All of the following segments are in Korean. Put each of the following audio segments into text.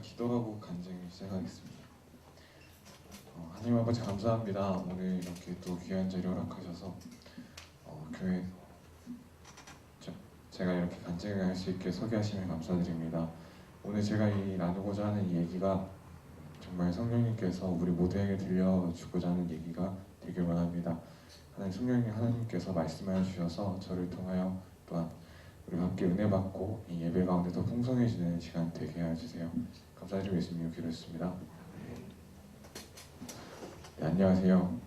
기도하고 간증을 시작하겠습니다. 하나님 아버지 감사합니다. 오늘 이렇게 또 귀한 자리 허락하셔서 교회 제가 이렇게 간증을 할 수 있게 서게 하시면 감사드립니다. 오늘 제가 나누고자 하는 이 얘기가 정말 성령님께서 우리 모두에게 들려주고자 하는 얘기가 되길 원합니다. 하나님께서 말씀하여 주셔서 저를 통하여 또한 우리가 함께 은혜 받고 이 예배 가운데 더 풍성해지는 시간 되게 해주세요. 감사드리고 예수님을 기도했습니다. 네, 안녕하세요.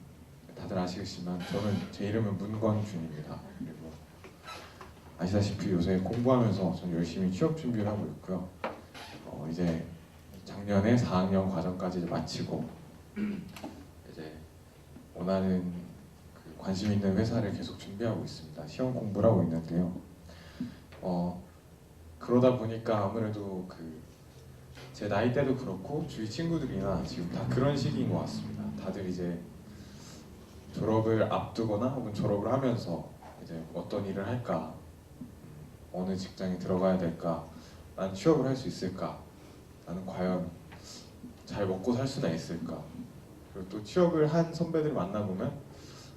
다들 아시겠지만 제 이름은 문권준입니다. 그리고 아시다시피 요새 공부하면서 전 열심히 취업 준비를 하고 있고요. 이제 작년에 4학년 과정까지 마치고 이제 원하는 관심 있는 회사를 계속 준비하고 있습니다. 시험 공부를 하고 있는데요. 그러다 보니까 아무래도 제 나이대도 그렇고 주위 친구들이나 지금 다 그런 시기인 것 같습니다. 다들 이제 졸업을 앞두거나 혹은 졸업을 하면서 이제 어떤 일을 할까, 어느 직장에 들어가야 될까, 난 취업을 할 수 있을까, 나는 과연 잘 먹고 살 수나 있을까, 그리고 또 취업을 한 선배들 만나보면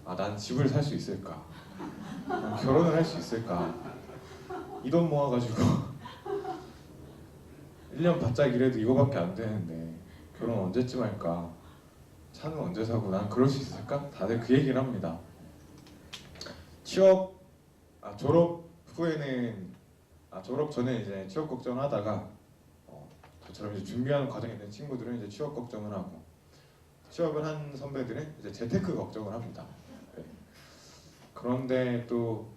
난 집을 살 수 있을까, 난 결혼을 할 수 있을까, 이 돈 모아가지고 1년 바짝 일해도 이거밖에 안 되는데 결혼 언제쯤 할까, 차는 언제 사고, 난 그럴 수 있을까? 다들 그 얘기를 합니다. 졸업 전에 이제 취업 걱정을 하다가 저처럼 이제 준비하는 과정에 있는 친구들은 이제 취업 걱정을 하고, 취업을 한 선배들은 이제 재테크 걱정을 합니다. 네. 그런데 또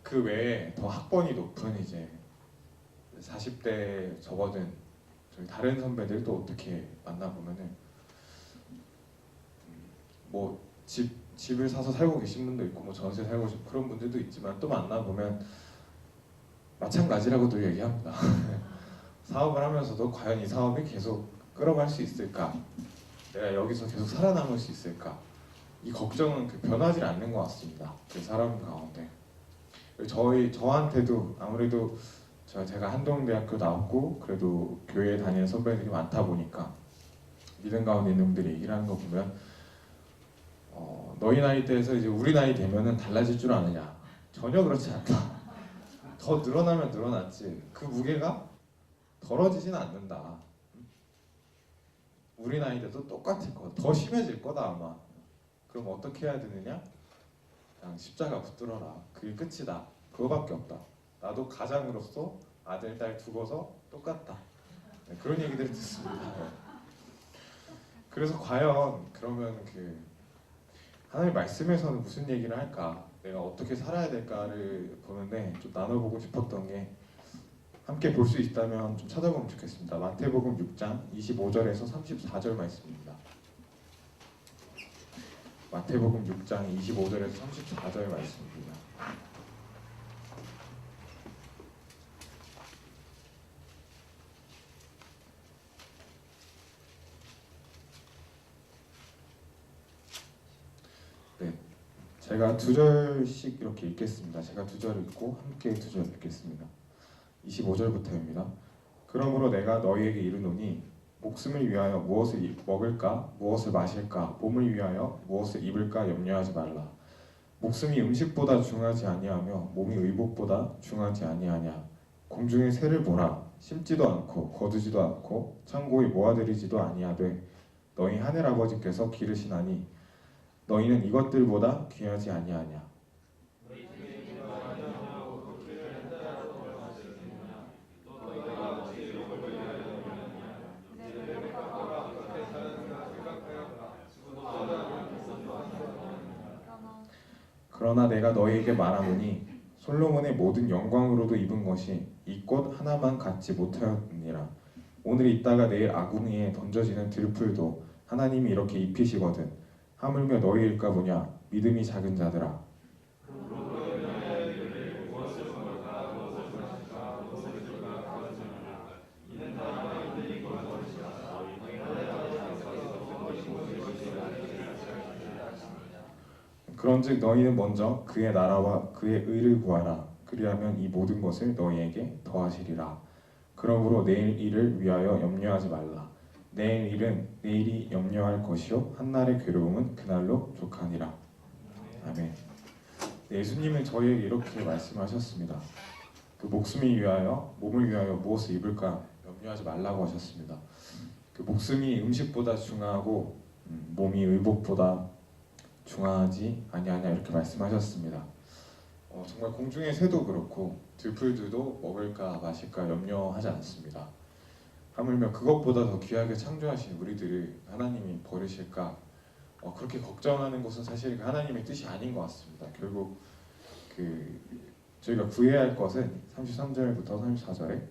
그 외에 더 학번이 높은 이제 40대 접어든 저희 다른 선배들도 어떻게 만나보면은 뭐 집을 사서 살고 계신 분도 있고 뭐 전세 살고 싶은 그런 분들도 있지만, 또 만나보면 마찬가지라고들 얘기합니다. 사업을 하면서도 과연 이 사업이 계속 끌어갈 수 있을까, 내가 여기서 계속 살아남을 수 있을까, 이 걱정은 변하지 않는 것 같습니다. 그 사람 가운데 저한테도 아무래도 제가 한동대학교 나왔고 그래도 교회에 다니는 선배들이 많다 보니까 믿음 가운데 있는 분들이 얘기를 하는 거 보면 너희 나이대에서 이제 우리 나이 되면은 달라질 줄 아느냐, 전혀 그렇지 않다. 더 늘어나면 늘어났지 그 무게가 덜어지진 않는다. 우리 나이 때도 똑같을 거다, 더 심해질 거다 아마. 그럼 어떻게 해야 되느냐? 그냥 십자가 붙들어라, 그게 끝이다, 그거밖에 없다. 나도 가장으로서 아들 딸 두고서 똑같다. 네, 그런 얘기들을 듣습니다. 네. 그래서 과연 그러면 하나님의 말씀에서는 무슨 얘기를 할까, 내가 어떻게 살아야 될까를 보는데 좀 나눠보고 싶었던 게, 함께 볼 수 있다면 좀 찾아보면 좋겠습니다. 마태복음 6장 25절에서 34절 말씀입니다. 마태복음 6장 25절에서 34절 말씀입니다. 네, 제가 두 절씩 이렇게 읽겠습니다. 제가 두 절 읽고 함께 두 절 읽겠습니다. 25절부터입니다. 그러므로 내가 너희에게 이르노니 목숨을 위하여 무엇을 먹을까, 무엇을 마실까, 몸을 위하여 무엇을 입을까 염려하지 말라. 목숨이 음식보다 중하지 아니하며 몸이 의복보다 중하지 아니하냐. 공중의 새를 보라. 심지도 않고 거두지도 않고 창고에 모아들이지도 아니하되 너희 하늘 아버지께서 기르시나니 너희는 이것들보다 귀하지 아니하냐. 그러나 내가 너희에게 말하노니 솔로몬의 모든 영광으로도 입은 것이 이 꽃 하나만 갖지 못하였느니라. 오늘 있다가 내일 아궁이에 던져지는 들풀도 하나님이 이렇게 입히시거든. 하물며 너희일까 보냐, 믿음이 작은 자들아. 그런즉 너희는 먼저 그의 나라와 그의 의를 구하라. 그리하면 이 모든 것을 너희에게 더하시리라. 그러므로 내일 일을 위하여 염려하지 말라. 내일 일은 내일이 염려할 것이요 한날의 괴로움은 그날로 족하니라. 아멘. 네, 예수님은 저희에게 이렇게 말씀하셨습니다. 그 목숨이 위하여 몸을 위하여 무엇을 입을까 염려하지 말라고 하셨습니다. 그 목숨이 음식보다 중요하고 몸이 의복보다 중요하지 아니하냐 이렇게 말씀하셨습니다. 정말 공중의 새도 그렇고 들풀들도 먹을까 마실까 염려하지 않습니다. 하물며 그것보다 더 귀하게 창조하신 우리들을 하나님이 버리실까 그렇게 걱정하는 것은 사실 하나님의 뜻이 아닌 것 같습니다. 결국 저희가 구해야 할 것은 33절부터 34절에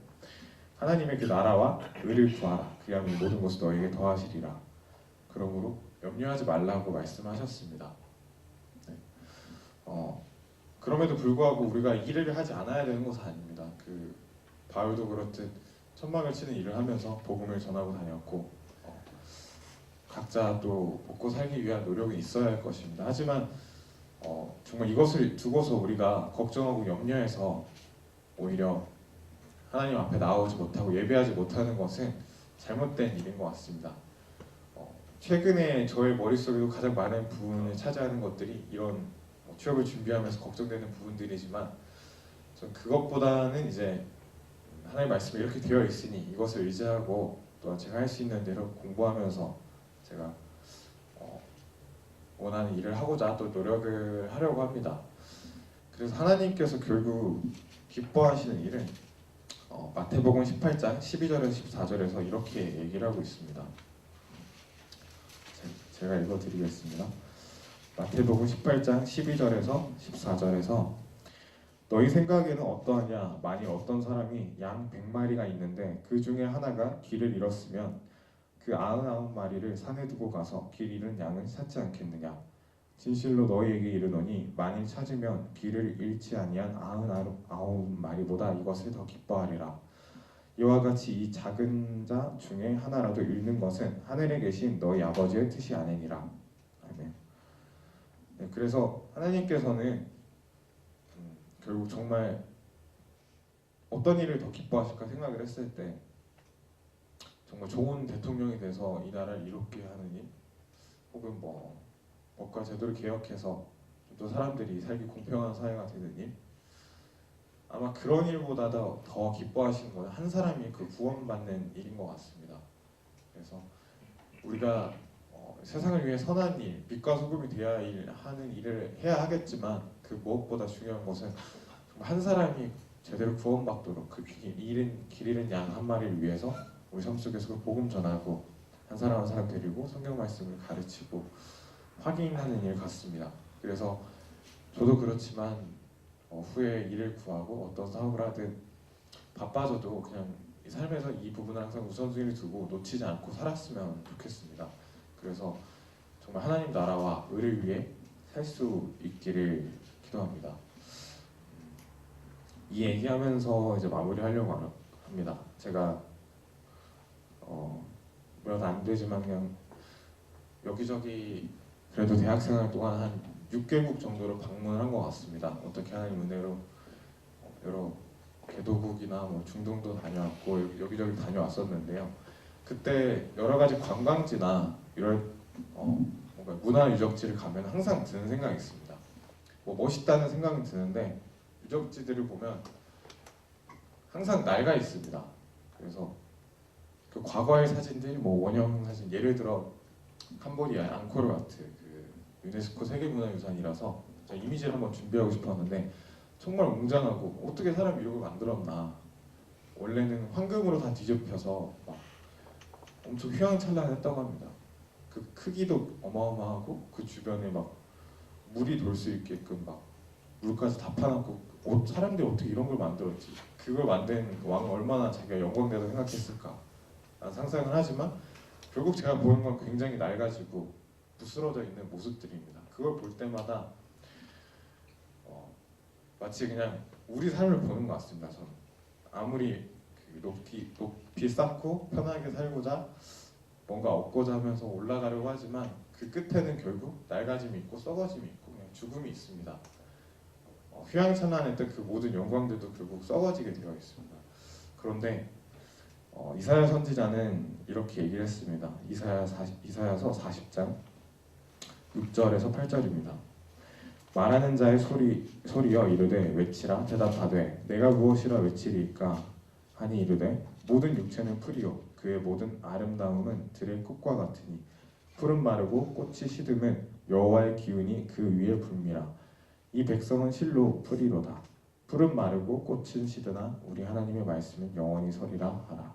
하나님의 그 나라와 의를 구하라. 그리하면 모든 것을 너에게 더하시리라. 그러므로 염려하지 말라고 말씀하셨습니다. 네. 그럼에도 불구하고 우리가 일을 하지 않아야 되는 것은 아닙니다. 바울도 그렇듯 천막을 치는 일을 하면서 복음을 전하고 다녔고 각자 또 먹고 살기 위한 노력이 있어야 할 것입니다. 하지만 정말 이것을 두고서 우리가 걱정하고 염려해서 오히려 하나님 앞에 나오지 못하고 예배하지 못하는 것은 잘못된 일인 것 같습니다. 최근에 저의 머릿속에도 가장 많은 부분을 차지하는 것들이 이런 취업을 준비하면서 걱정되는 부분들이지만 전 그것보다는 이제 하나님의 말씀이 이렇게 되어 있으니 이것을 의지하고 또한 제가 할 수 있는 대로 공부하면서 제가 원하는 일을 하고자 또 노력을 하려고 합니다. 그래서 하나님께서 결국 기뻐하시는 일은 마태복음 18장 12절에서 14절에서 이렇게 얘기를 하고 있습니다. 제가 읽어드리겠습니다. 마태복음 18장 12절에서 14절에서 너희 생각에는 어떠하냐? 만일 어떤 사람이 양 100마리가 있는데 그 중에 하나가 길을 잃었으면 그 99마리를 산에 두고 가서 길 잃은 양을 찾지 않겠느냐? 진실로 너희에게 이르노니 만일 찾으면 길을 잃지 아니한 99마리보다 이것을 더 기뻐하리라. 이와 같이 이 작은 자 중에 하나라도 잃는 것은 하늘에 계신 너희 아버지의 뜻이 아니니라. 아멘. 네, 그래서 하나님께서는 결국 정말 어떤 일을 더 기뻐하실까 생각을 했을 때 정말 좋은 대통령이 돼서 이 나라를 이롭게 하는 일, 혹은 법과 제도를 개혁해서 좀 더 사람들이 살기 공평한 사회가 되는 일, 아마 그런 일보다 더 기뻐하시는 것은 한 사람이 그 구원받는 일인 것 같습니다. 그래서 우리가 세상을 위해 선한 일, 빛과 소금이 되어야 하는 일을 해야 하겠지만 그 무엇보다 중요한 것은 한 사람이 제대로 구원받도록 그 길 잃은 양 한 마리를 위해서 우리 삶 속에서 그 복음 전하고 한 사람 한 사람 데리고 성경 말씀을 가르치고 확인하는 일 같습니다. 그래서 저도 그렇지만 후에 일을 구하고 어떤 사업을 하든 바빠져도 그냥 이 삶에서 이 부분을 항상 우선순위를 두고 놓치지 않고 살았으면 좋겠습니다. 그래서 정말 하나님 나라와 의를 위해 살 수 있기를 기도합니다. 이 얘기하면서 이제 마무리하려고 합니다. 제가 몇 안 되지만 그냥 여기저기 그래도 대학생활 동안 한 6개국 정도로 방문을 한 것 같습니다. 어떻게 하나님 은혜로 여러 개도국이나 중동도 다녀왔고 여기저기 다녀왔었는데요. 그때 여러 가지 관광지나 이런 뭔가 문화 유적지를 가면 항상 드는 생각이 있습니다. 멋있다는 생각은 드는데 유적지들을 보면 항상 낡아 있습니다. 그래서 그 과거의 사진들, 원형 사진, 예를 들어 캄보디아 앙코르와트 유네스코 세계문화유산이라서 제가 이미지를 한번 준비하고 싶었는데 정말 웅장하고 어떻게 사람이 이런 걸 만들었나. 원래는 황금으로 다 뒤집혀서 막 엄청 휘황찬란했다고 합니다. 그 크기도 어마어마하고 그 주변에 막 물이 돌 수 있게끔 막 물까지 다 파놨고 사람들이 어떻게 이런 걸 만들었지? 그걸 만든 그 왕은 얼마나 자기가 영광되다고 생각했을까? 라는 상상을 하지만 결국 제가 보는 건 굉장히 낡아지고 부스러져 있는 모습들입니다. 그걸 볼 때마다 마치 그냥 우리 삶을 보는 것 같습니다. 저는 아무리 높이 쌓고 편하게 살고자 뭔가 얻고자 하면서 올라가려고 하지만 그 끝에는 결국 낡아짐이 있고 썩어짐이 있고 그냥 죽음이 있습니다. 휘황찬란했던 그 모든 영광들도 결국 썩어지게 되어 있습니다. 그런데 이사야 선지자는 이렇게 얘기를 했습니다. 이사야서 40장 6절에서 8절입니다. 말하는 자의 소리여 이르되 외치라 대답하되 내가 무엇이라 외치리이까 하니 이르되 모든 육체는 풀이요 그의 모든 아름다움은 들의 꽃과 같으니 풀은 마르고 꽃이 시듬은 여호와의 기운이 그 위에 불미라. 이 백성은 실로 풀이로다. 풀은 마르고 꽃은 시드나 우리 하나님의 말씀은 영원히 서리라 하라.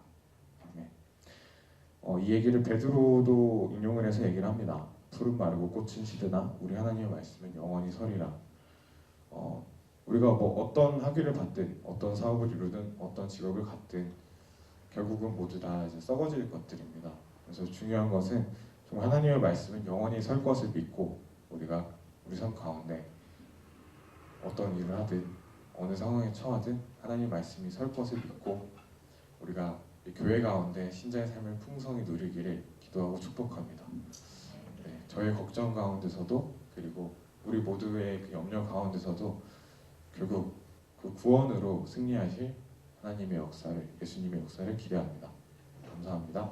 아멘. 이 얘기를 베드로도 인용을 해서 얘기를 합니다. 풀은 마르고 꽃은 시드나 우리 하나님의 말씀은 영원히 서리라. 우리가 뭐 어떤 학위를 받든 어떤 사업을 이루든 어떤 직업을 갖든 결국은 모두 다 이제 썩어질 것들입니다. 그래서 중요한 것은 정말 하나님의 말씀은 영원히 설 것을 믿고 우리가 우리 삶 가운데 어떤 일을 하든 어느 상황에 처하든 하나님의 말씀이 설 것을 믿고 우리가 이 교회 가운데 신자의 삶을 풍성히 누리기를 기도하고 축복합니다. 네, 저의 걱정 가운데서도 그리고 우리 모두의 그 염려 가운데서도 결국 그 구원으로 승리하실 하나님의 역사를, 예수님의 역사를 기대합니다. 감사합니다.